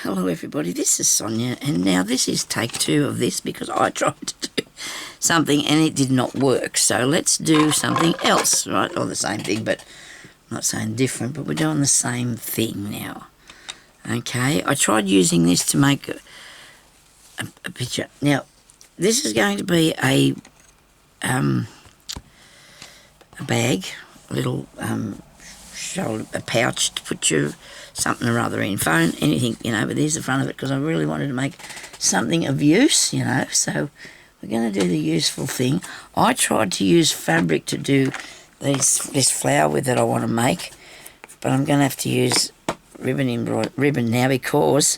Hello everybody, this is Sonia, and now this is take 2 of this because I tried to do something and it did not work. So let's do something else, right? Or the same thing, but I'm not saying different, but we're doing the same thing now. Okay, I tried using this to make a picture. Now, this is going to be a bag, a little shoulder, a pouch to put your something or other in, phone, anything, you know, but there's the front of it because I really wanted to make something of use, you know, so we're going to do the useful thing. I tried to use fabric to do this flower with that I want to make, but I'm going to have to use ribbon now because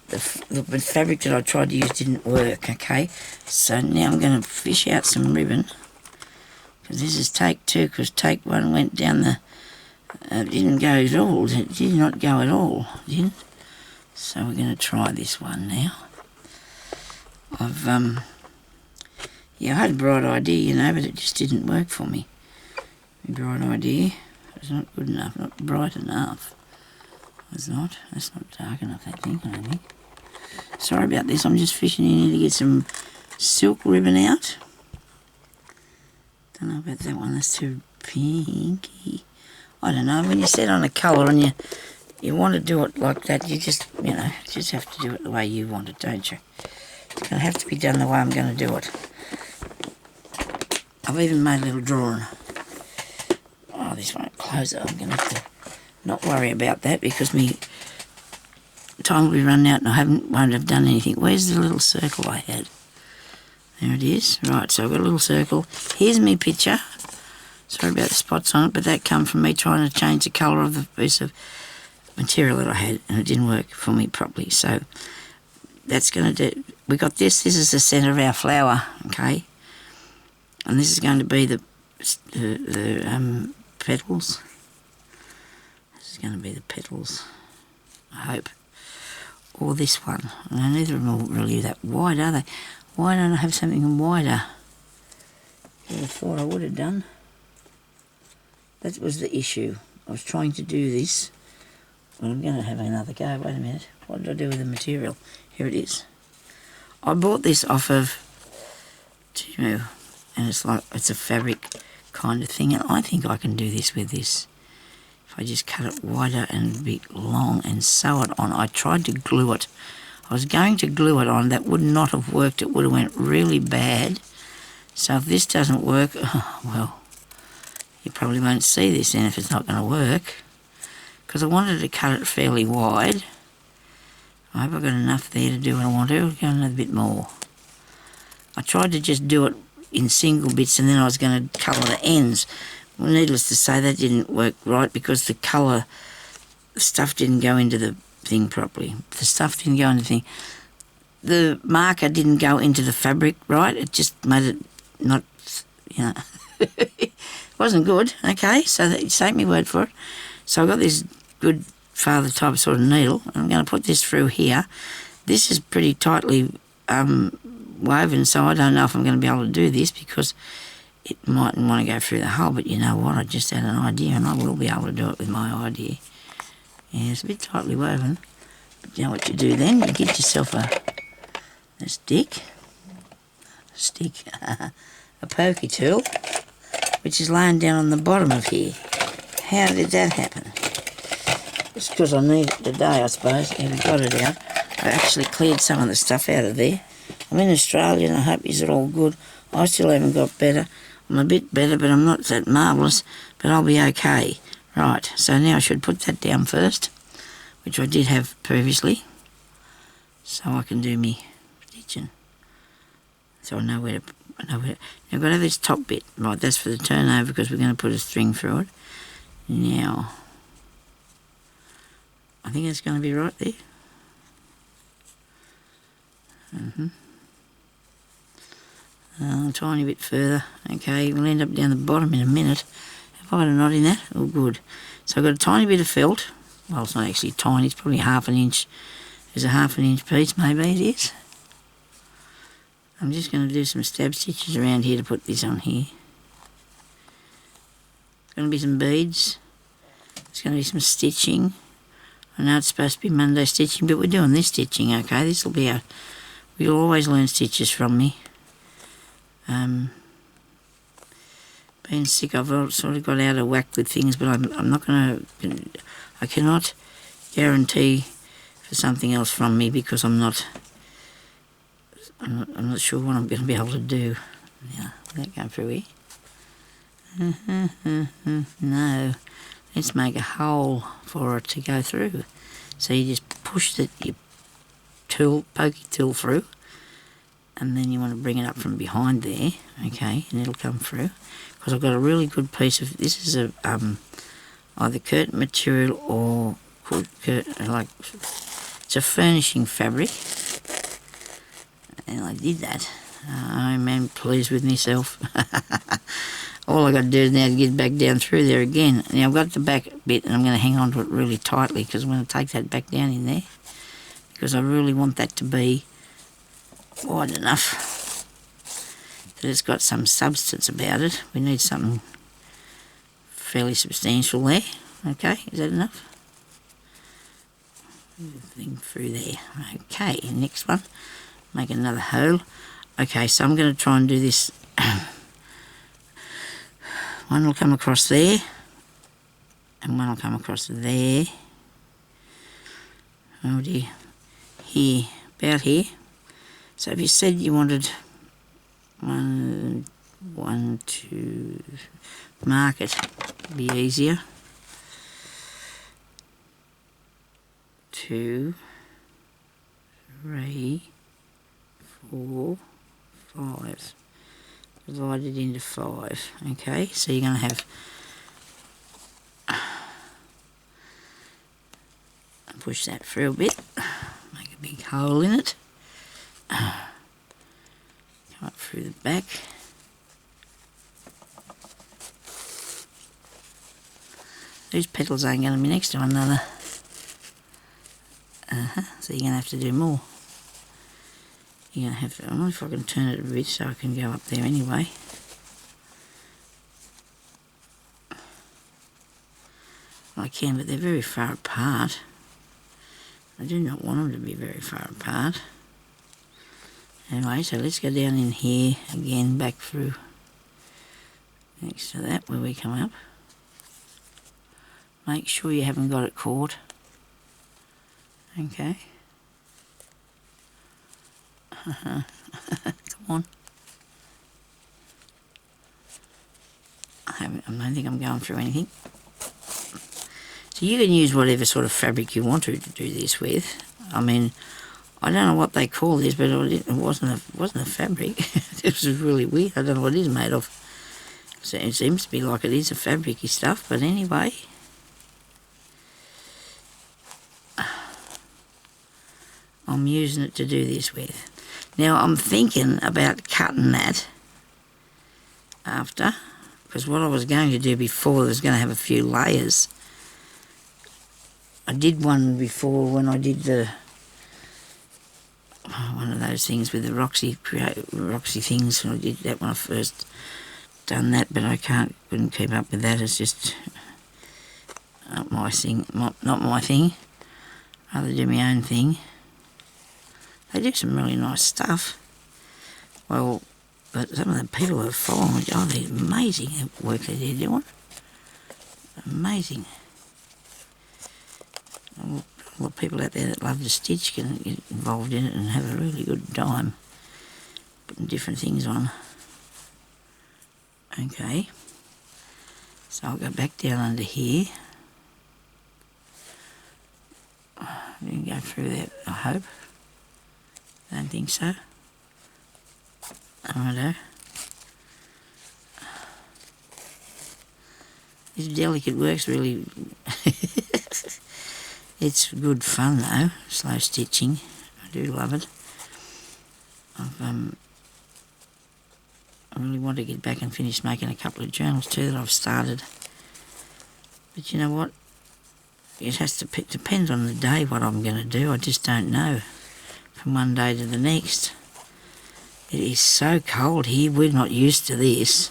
the fabric that I tried to use didn't work, okay? So now I'm going to fish out some ribbon because this is take 2 because take 1 went down the... didn't go at all. It did not go at all, did it? So we're going to try this one now. I had a bright idea, you know, but it just didn't work for me. My bright idea was not good enough, not bright enough. It's not. That's not dark enough, I don't think. Sorry about this. I'm just fishing in here to get some silk ribbon out. Don't know about that one. That's too pinky. I don't know, when you set on a colour and you want to do it like that, you just, you know, just have to do it the way you want it, don't you? It's going to have to be done the way I'm going to do it. I've even made a little drawing. Oh, this won't close it. I'm going to have to not worry about that because me time will be running out and I won't have done anything. Where's the little circle I had? There it is. Right, so I've got a little circle. Here's my picture. Sorry about the spots on it, but that come from me trying to change the colour of the piece of material that I had, and it didn't work for me properly. So that's going to do. We got this. This is the centre of our flower, okay? And this is going to be the petals. This is going to be the petals, I hope. Or this one. And neither of them are really that wide, are they? Why don't I have something wider? I thought I would have done. That was the issue. I was trying to do this. Well, I'm going to have another go. Wait a minute. What did I do with the material? Here it is. I bought this off of Timu, and it's a fabric kind of thing, and I think I can do this with this. If I just cut it wider and a bit long and sew it on. I tried to glue it. I was going to glue it on. That would not have worked. It would have went really bad. So if this doesn't work, oh, well, you probably won't see this then if it's not going to work, because I wanted to cut it fairly wide. I hope I've got enough there to do what I want to. I'll go another bit more. I tried to just do it in single bits and then I was going to colour the ends. Well, needless to say, that didn't work right because the colour, the stuff didn't go into the thing properly. The stuff didn't go into the thing. The marker didn't go into the fabric right. It just made it not, you know... Wasn't good, okay, so take me word for it. So I've got this good father type sort of needle. I'm going to put this through here. This is pretty tightly woven, so I don't know if I'm going to be able to do this because it mightn't want to go through the hole, but you know what, I just had an idea and I will be able to do it with my idea. Yeah, it's a bit tightly woven, but you know what you do then? You get yourself a stick, a pokey tool, which is laying down on the bottom of here. How did that happen? It's because I need it today, I suppose. Yeah, we got it out. I actually cleared some of the stuff out of there. I'm in Australia and I hope you're all good. I still haven't got better. I'm a bit better, but I'm not that marvellous, but I'll be okay. Right, so now I should put that down first, which I did have previously, so I can do me stitching. So I know where to... Now I've got to have this top bit. Right, that's for the turnover because we're going to put a string through it. Now, I think that's going to be right there. A tiny bit further. Okay, we'll end up down the bottom in a minute. Have I got a knot in that? Oh, good. So I've got a tiny bit of felt. Well, it's not actually tiny. It's probably ½ an inch. There's a ½ an inch piece, maybe it is. I'm just going to do some stab stitches around here to put this on here. There's going to be some beads. There's going to be some stitching. I know it's supposed to be Monday stitching, but we're doing this stitching, okay? This will be a... You'll always learn stitches from me. Being sick, I've sort of got out of whack with things, but I'm not going to... I cannot guarantee for something else from me because I'm not sure what I'm going to be able to do. Now, will that go through here? No. Let's make a hole for it to go through. So you just push your tool, pokey tool through, and then you want to bring it up from behind there, okay, and it'll come through. Because I've got a really good piece of, this is a either curtain material or like, it's a furnishing fabric, and I did that. I'm pleased with myself. All I got to do is now to get back down through there again. Now I've got the back bit and I'm going to hang on to it really tightly because I'm going to take that back down in there because I really want that to be wide enough that it's got some substance about it. We need something fairly substantial there. Okay, is that enough? Thing through there. Okay, next one. Make another hole. Okay, so I'm going to try and do this. One will come across there, and one will come across there. Oh dear. Here, about here. So if you said you wanted one to mark it, it'd be easier. 2, 3, 4, 5. Divided into 5. Okay, so you're going to have push that through a bit, make a big hole in it, come up through the back. These petals ain't going to be next to one another. So you're going to have to do more. You're going to have to, I don't know if I can turn it a bit so I can go up there anyway. I can, but they're very far apart. I do not want them to be very far apart. Anyway, so let's go down in here again, back through next to that where we come up. Make sure you haven't got it caught. Okay. Come on. I don't think I'm going through anything. So you can use whatever sort of fabric you want to do this with. I mean, I don't know what they call this, but it wasn't a fabric. This was really weird. I don't know what it is made of. So it seems to be like it is a fabric-y stuff, but anyway. I'm using it to do this with. Now I'm thinking about cutting that after, because what I was going to do before was going to have a few layers. I did one before when I did the one of those things with the Roxy things. I did that when I first done that, but I couldn't keep up with that. It's just not my thing. Not my thing. I'd rather do my own thing. They do some really nice stuff. Well, but some of the people that follow me, oh, they're amazing the work they're doing. Amazing. All the people out there that love to stitch can get involved in it and have a really good time putting different things on. Okay. So I'll go back down under here. I didn't go through that, I hope. I don't think so. Righto. This delicate work's really... It's good fun though, slow stitching. I do love it. I really want to get back and finish making a couple of journals too that I've started. But you know what? It has to depend on the day what I'm going to do. I just don't know from one day to the next. It is so cold here. We're not used to this.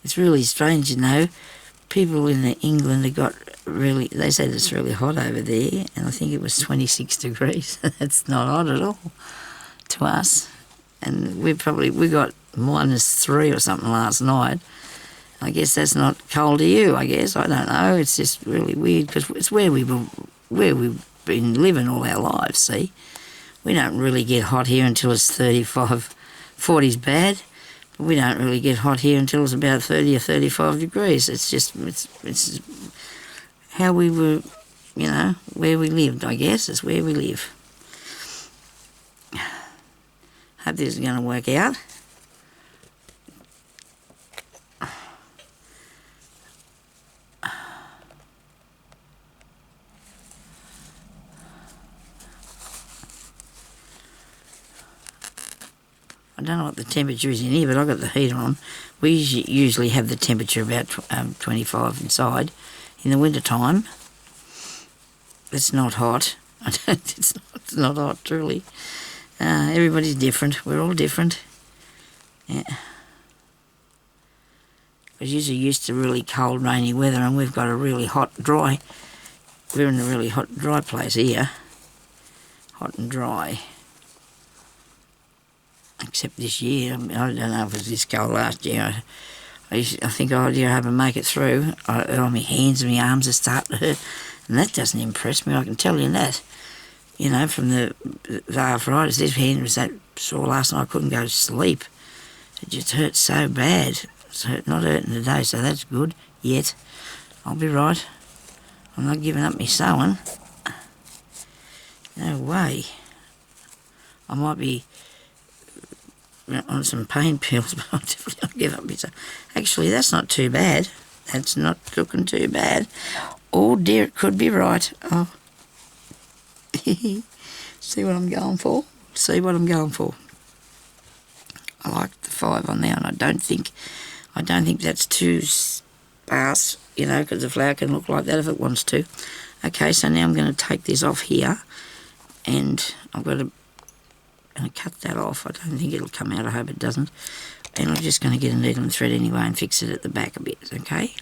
It's really strange, you know. People in England have got really, they said it's really hot over there, and I think it was 26 degrees. That's not hot at all to us. And we got -3 or something last night. I guess that's not cold to you, I guess. I don't know. It's just really weird because it's where we've been living all our lives, see. We don't really get hot here until it's 35, 40's bad. But we don't really get hot here until it's about 30 or 35 degrees. It's just, it's how we were, you know, where we lived, I guess. It's where we live. Hope this is going to work out. I don't know what the temperature is in here, but I've got the heater on. We usually have the temperature about 25 inside. In the winter time, it's not hot. It's not hot, truly. Everybody's different. We're all different. Yeah. Because you're used to really cold, rainy weather, and we've got a really hot, dry. We're in a really hot, dry place here. Hot and dry. Except this year, I don't know if it was this cold last year. I think, oh dear, I hope I make it through. My hands and my arms are starting to hurt. And that doesn't impress me, I can tell you that. You know, from the arthritis, this hand was that sore last night, I couldn't go to sleep. It just hurt so bad. It's not hurting today, so that's good, yet. I'll be right. I'm not giving up my sewing. No way. I might be on some pain pills, but I'll definitely not give up my sewing. Actually, that's not too bad. That's not looking too bad. Oh dear, it could be right. Oh. See what I'm going for? See what I'm going for. I like the 5 on there, and I don't think that's too sparse, you know, because the flower can look like that if it wants to. Okay, so now I'm going to take this off here, and I'm going to cut that off. I don't think it'll come out. I hope it doesn't. And I'm just going to get a needle and thread anyway and fix it at the back a bit, okay?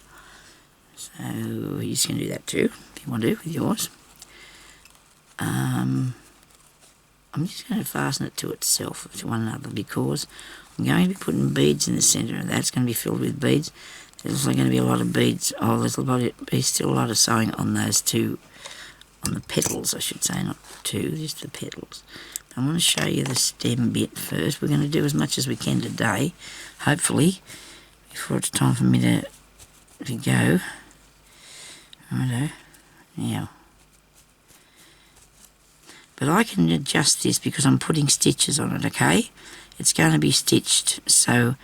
So you're just going to do that too, if you want to, with yours. I'm just going to fasten it to itself, to one another, because I'm going to be putting beads in the centre, and that's going to be filled with beads. There's also going to be a lot of beads. Oh, there's still a lot of sewing on those two, on the petals, I should say, not two, just the petals. I want to show you the stem bit first. We're going to do as much as we can today, hopefully, before it's time for me to go. Righto, now. But I can adjust this because I'm putting stitches on it, okay? It's going to be stitched, so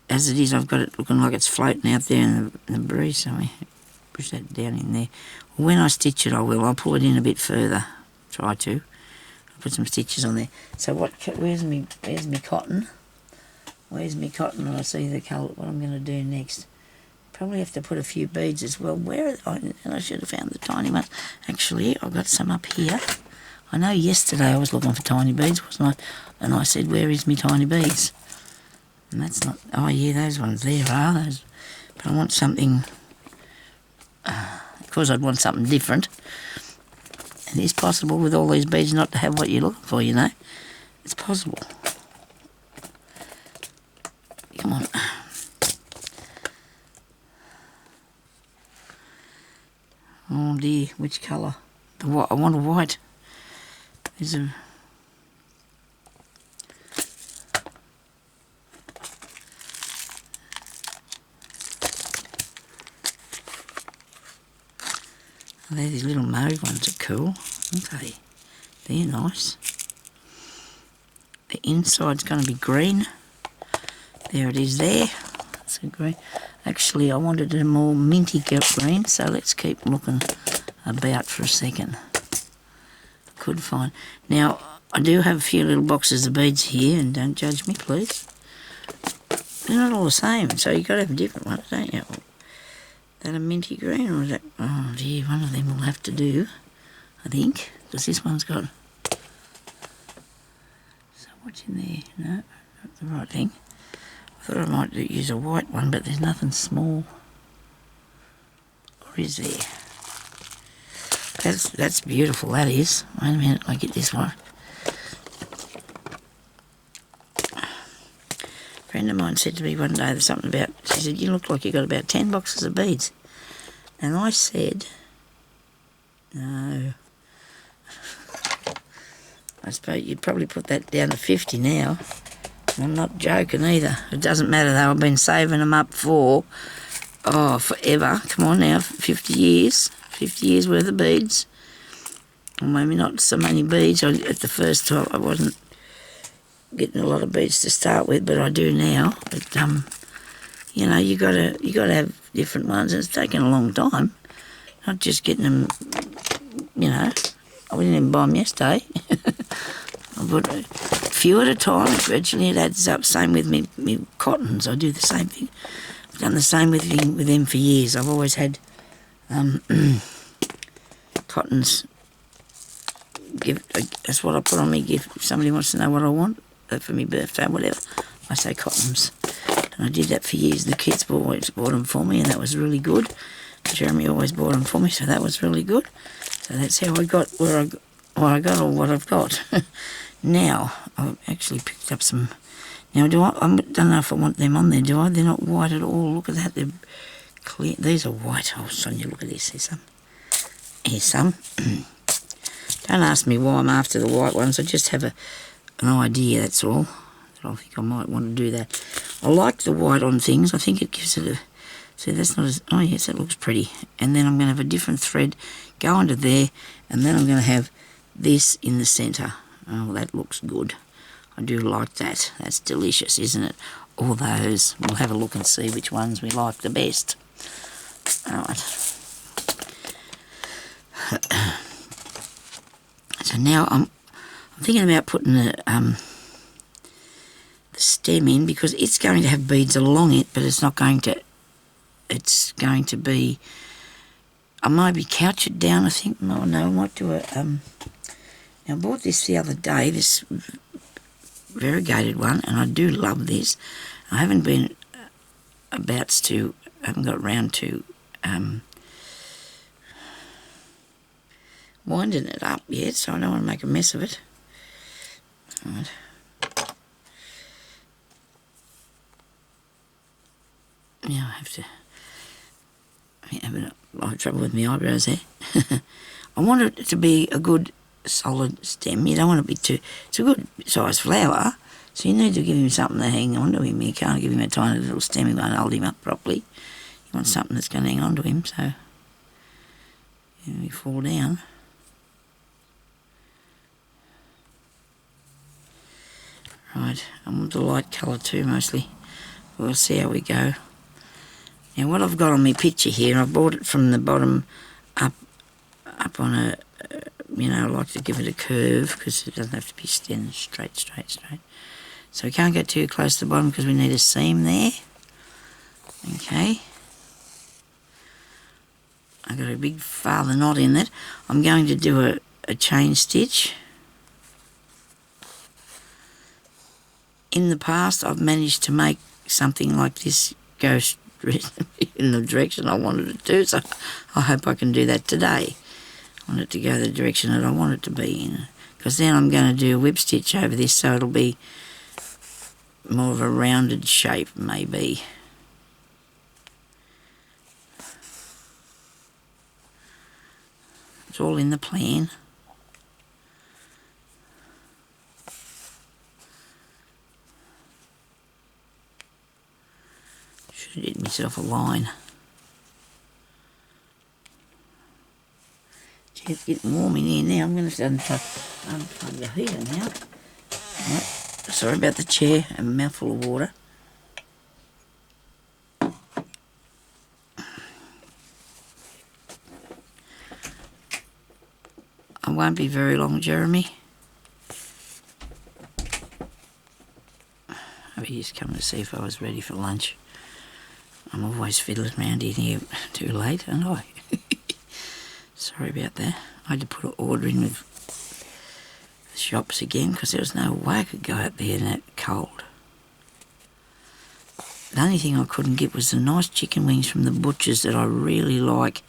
as it is, I've got it looking like it's floating out there in the breeze, so I push that down in there. When I stitch it, I'll pull it in a bit further, try to. I'll put some stitches on there. So where's me cotton? Where's me cotton? I see the colour, what I'm going to do next. Probably have to put a few beads as well. And I should have found the tiny ones. Actually, I've got some up here. I know yesterday I was looking for tiny beads, wasn't I? And I said, where is me tiny beads? And that's not, oh yeah, those ones there are those. But I want something, of course I'd want something different. And it's possible with all these beads not to have what you're looking for, you know. It's possible. Come on. Oh dear, which colour? The white. I want a white. There's a... Oh, these little mauve ones are cool, aren't they? They're nice. The inside's going to be green. There it is there. That's a green. Actually, I wanted a more minty green, so let's keep looking about for a second. Could find. Now, I do have a few little boxes of beads here, and don't judge me, please. They're not all the same, so you've got to have a different one, don't you? Is that a minty green, or is that... Oh, dear, one of them will have to do, I think, because this one's got... So what's in there? No, not the right thing. I thought I might use a white one, but there's nothing small. What is there? That's beautiful, that is. Wait a minute, I get this one. A friend of mine said to me one day, there's something about, she said, you look like you got about 10 boxes of beads. And I said, no. I suppose you'd probably put that down to 50 now. I'm not joking either. It doesn't matter though, I've been saving them up for, forever. Come on now, 50 years. 50 years worth of beads. Or maybe not so many beads. At the first time I wasn't getting a lot of beads to start with, but I do now. But you know, you gotta have different ones, and it's taken a long time. Not just getting them, you know. I didn't even buy them yesterday. I bought a few at a time. Gradually it adds up. Same with me cottons. I do the same thing. I've done the same with them for years. I've always had cottons. That's what I put on me gift. If somebody wants to know what I want for my birthday, whatever, I say cottons. And I did that for years. The kids always bought them for me, and that was really good. Jeremy always bought them for me, so that was really good. So that's how I got what I got or what I've got. Now, I've actually picked up some. Now, I don't know if I want them on there, do I? They're not white at all. Look at that. They're clear. These are white. Oh, Sonia, look at this. Here's some. Here's some. Don't ask me why I'm after the white ones. I just have an idea, that's all. I think I might want to do that. I like the white on things. I think it gives it a... See, that's not as... Oh, yes, that looks pretty. And then I'm going to have a different thread go under there, and then I'm going to have this in the centre. Oh, that looks good. I do like that. That's delicious, isn't it? All those. We'll have a look and see which ones we like the best. All right. So now I'm thinking about putting the stem in, because it's going to have beads along it, but it's not going to... It's going to be... I might couch it down, I think. No, I might do a... Now, I bought this the other day, this variegated one, and I do love this. I haven't been I haven't got around to winding it up yet, so I don't want to make a mess of it. All right. Now I have to... I'm having a lot of trouble with my eyebrows there. I want it to be a good solid stem. You don't want it to be too... It's a good size flower, so you need to give him something to hang on to him. You can't give him a tiny little stem. You won't hold him up properly. You want something that's going to hang on to him, so he fall down. Right, I want the light colour too, mostly. We'll see how we go. Now, what I've got on my picture here, I bought it from the bottom up on a, you know, I like to give it a curve, because it doesn't have to be straight. So we can't get too close to the bottom because we need a seam there. Okay. I've got a big father knot in it. I'm going to do a chain stitch. In the past, I've managed to make something like this go in the direction I wanted it to, so I hope I can do that today. I want it to go the direction that I want it to be in, because then I'm going to do a whip stitch over this, so it'll be more of a rounded shape, maybe. It's all in the plan. Should have did myself a line. It's getting warm in here now. I'm going to unplug the heater now. Right. Sorry about the chair. A mouthful of water. I won't be very long, Jeremy. He's come to see if I was ready for lunch. I'm always fiddling around in here too late, aren't I? Sorry about that. I had to put an order in with the shops again, because there was no way I could go out there in that cold. The only thing I couldn't get was the nice chicken wings from the butchers that I really like.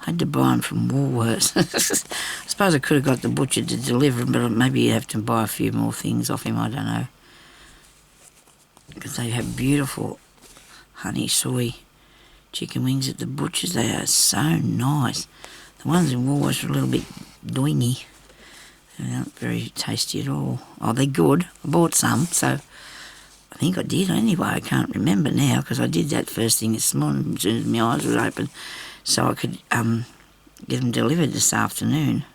I had to buy them from Woolworths. I suppose I could have got the butcher to deliver them, but maybe you have to buy a few more things off him, I don't know. Because they have beautiful honey soy chicken wings at the butchers. They are so nice. The ones in Woolworths are a little bit doingy. They're not very tasty at all. Oh, they're good. I bought some, so I think I did anyway. I can't remember now because I did that first thing this morning as soon as my eyes were open, so I could get them delivered this afternoon.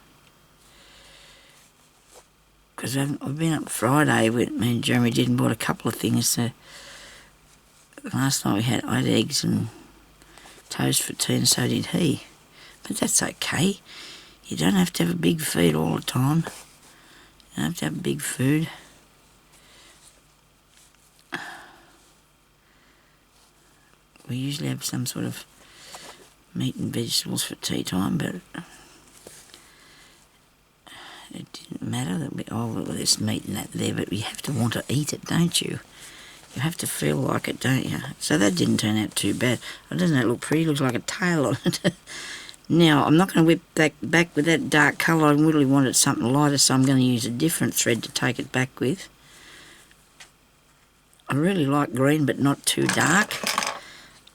Because I've been up Friday with me and Jeremy did and bought a couple of things. So last night I had eggs and toast for tea, and so did he. But that's okay. You don't have to have a big feed all the time. You don't have to have big food. We usually have some sort of meat and vegetables for tea time, but it didn't matter that there's meat and that there, but you have to want to eat it, don't you? You have to feel like it, don't you? So that didn't turn out too bad. Oh, doesn't that look pretty? It looks like a tail on it. Now, I'm not going to whip that back with that dark colour. I really wanted something lighter, so I'm going to use a different thread to take it back with. I really like green, but not too dark.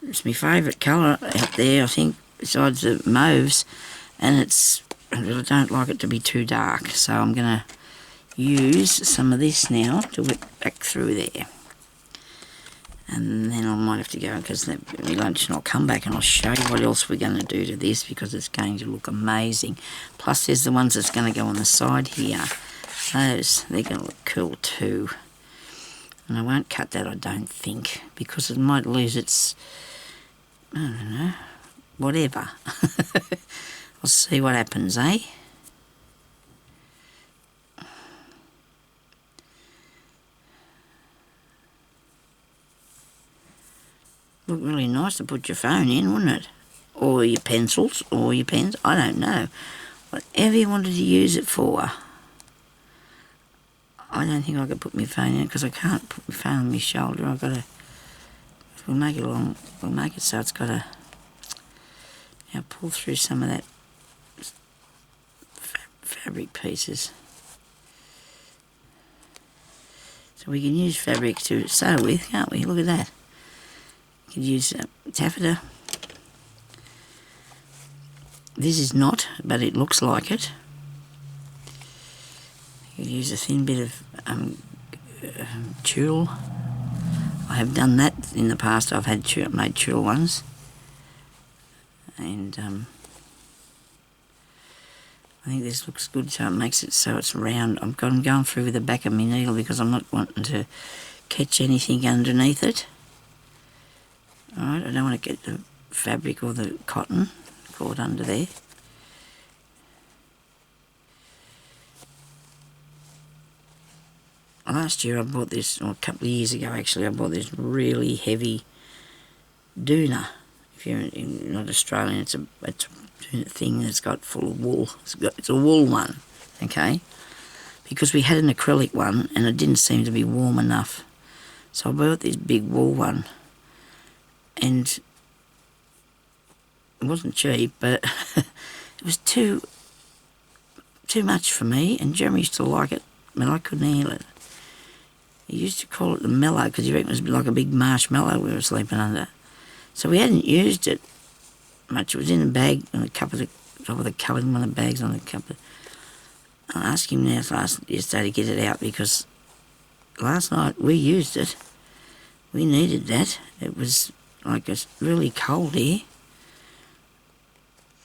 It's my favourite colour out there, I think, besides the mauves, and I don't like it to be too dark, so I'm going to use some of this now to whip back through there. And then I might have to go because my lunch, and I'll come back and I'll show you what else we're going to do to this because it's going to look amazing. Plus there's the ones that's going to go on the side here. They're going to look cool too. And I won't cut that, I don't think, because it might lose its, I don't know, whatever. I'll see what happens, eh? Look really nice to put your phone in, wouldn't it? Or your pencils, or your pens, I don't know. Whatever you wanted to use it for. I don't think I could put my phone in because I can't put my phone on my shoulder. I've got to, we'll make it so it's got to, now pull through some of that fabric pieces. So we can use fabric to sew with, can't we? Look at that. You could use taffeta. This is not, but it looks like it. You could use a thin bit of tulle. I have done that in the past. I've had made tulle ones. And I think this looks good, so it makes it so it's round. I'm going through with the back of my needle because I'm not wanting to catch anything underneath it. Alright, I don't want to get the fabric or the cotton caught under there. Last year I bought this, or a couple of years ago actually, I bought this really heavy doona. If you're not Australian, it's a doona thing that's got full of wool. It's a wool one, okay? Because we had an acrylic one and it didn't seem to be warm enough. So I bought this big wool one. And it wasn't cheap, but it was too much for me, and Jeremy used to like it, but I couldn't handle it. He used to call it the mellow because he reckoned it was like a big marshmallow we were sleeping under. So we hadn't used it much. It was in a bag on the top of the cupboard, one of the bags on the cupboard. I asked him now yesterday to get it out because last night we used it. We needed that. It was like it's really cold here.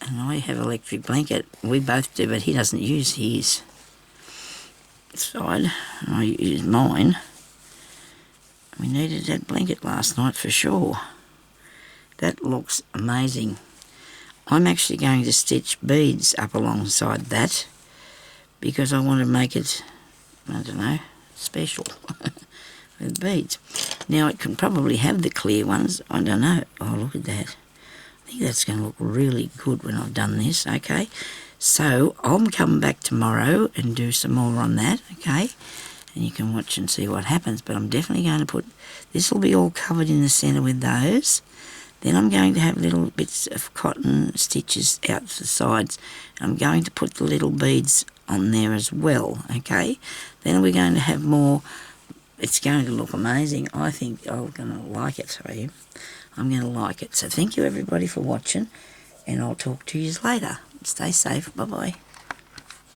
And I have an electric blanket. We both do, but he doesn't use his side. I use mine. We needed that blanket last night for sure. That looks amazing. I'm actually going to stitch beads up alongside that because I want to make it, I don't know, special. With beads. Now it can probably have the clear ones. I don't know. Oh, look at that. I think that's going to look really good when I've done this, okay? So I'm coming back tomorrow and do some more on that, okay? and you can watch and see what happens. But I'm definitely going to put, this will be all covered in the centre with those. Then I'm going to have little bits of cotton stitches out the sides. I'm going to put the little beads on there as well, okay? Then we're going to have more. It's going to look amazing. I think I'm going to like it for you. I'm going to like it. So thank you everybody for watching, and I'll talk to you later. Stay safe. Bye-bye.